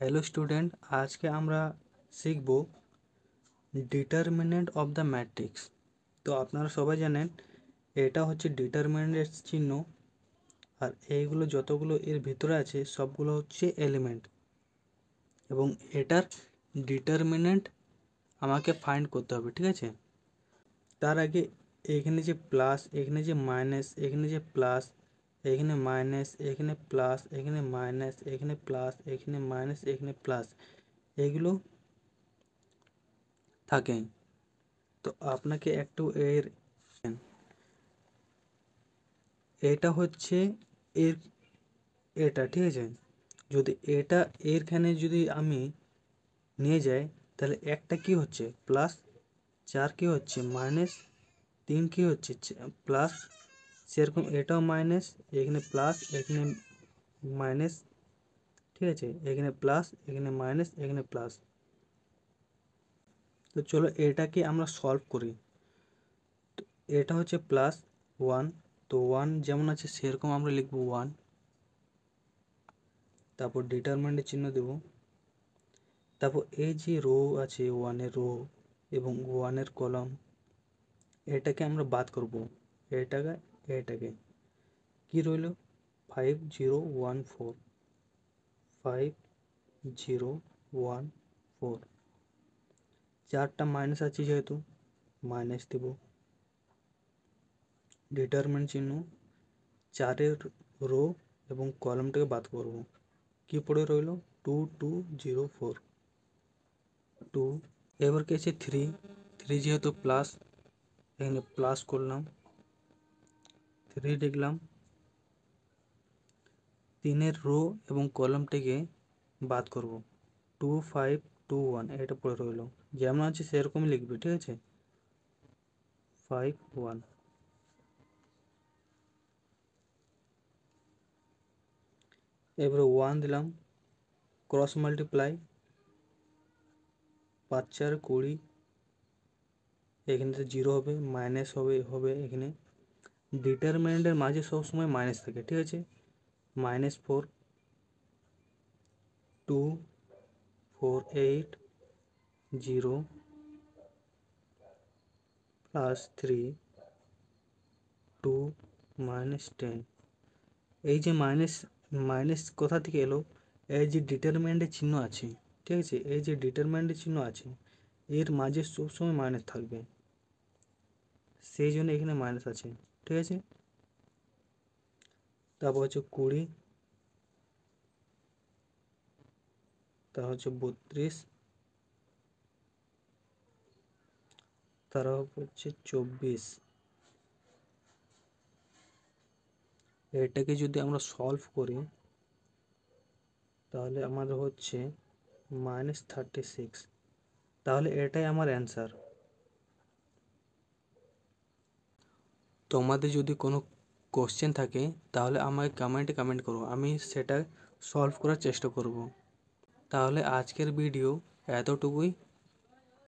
Hello student, আজকে আমরা শিখব ডিটারমিনেন্ট অফ দ্য ম্যাট্রিক্স। তো আপনারা সবাই জানেন এটা হচ্ছে ডিটারমিনেন্টের চিহ্ন, আর এইগুলো যতগুলো এর ভিতরে আছে সবগুলো হচ্ছে এলিমেন্ট, এবং এটার ডিটারমিনেন্ট আমাকে ফাইন্ড করতে হবে। ঠিক আছে, তার আগে এখানে যে প্লাস, এখানে যে মাইনাস, এখানে যে প্লাস, এখানে মাইনাস, এখানে প্লাস, এখানে মাইনাস, এখানে প্লাস, এখানে মাইনাস, এখানে প্লাস, এগুলো থাকে। তো আপনাকে একটু এটা হচ্ছে এর এটা, ঠিক আছে। যদি এটা এরখানে যদি আমি নিয়ে যাই, তাহলে একটা কি হচ্ছে প্লাস, চার কি হচ্ছে মাইনাস, তিন কি হচ্ছে প্লাস, সেরকম এটাও মাইনাস, এখানে প্লাস, এখানে মাইনাস, ঠিক আছে, এখানে প্লাস, এখানে মাইনাস, এখানে প্লাস। তো চলো এটাকে আমরা সলভ করি। তো এটা হচ্ছে প্লাস ওয়ান, তো ওয়ান যেমন আছে সেরকম আমরা লিখবো ওয়ান, তারপর ডিটারমিনেন্টের চিহ্ন দেব, তারপর এই যে রো আছে ওয়ানের রো এবং ওয়ানের কলাম, এটাকে আমরা বাদ করব, এটাকে কি রইল 5014, 5014, চারটা মাইনাস আছে যেহেতু মাইনাস দেব, ডিটারমিনেন্ট চিহ্ন, চারের রো এবং কলামটাকে বাদ করব, কি পড়ে রইল 2204, 2। এবার কি আছে থ্রি, থ্রি যেহেতু প্লাস, এখানে প্লাস করলাম, থ্রি লিখলাম, তিনের রো এবং কলামটিকে বাদ করব, 2521, এটা পড়ে রইল, যেমন আছে সেরকমই লিখবে, ঠিক আছে, 51। এবারে ওয়ান দিলাম, ক্রস মাল্টিপ্লাই, 5 4 20, এখানে তো জিরো হবে, মাইনাস হবে এখানে, ডিটারমিনেন্টের মাঝে সবসময় মাইনাস থাকে, ঠিক আছে, -4, 2 4 8 0 +3 2 -10। এই যে মাইনাস মাইনাস কোথা থেকে এলো, এই যে ডিটারমিনেন্টের চিহ্ন আছে, ঠিক আছে, এই যে ডিটারমিনেন্টের চিহ্ন আছে এর মাঝে সবসময় মাইনাস থাকবে, সেই জন্য এখানে মাইনাস আছে, ঠিক আছে। তারপর হচ্ছে 20, তারপর হচ্ছে 32, তারপর হচ্ছে 24। এটাকে যদি আমরা সলভ করি তাহলে আমাদের হচ্ছে -36, তাহলে এটাই আমার অ্যান্সার। তোমাদের যদি কোনো কোশ্চেন থাকে তাহলে আমাকে কমেন্ট করো, আমি সেটা সলভ করার চেষ্টা করব। তাহলে আজকের ভিডিও এতটুকুই।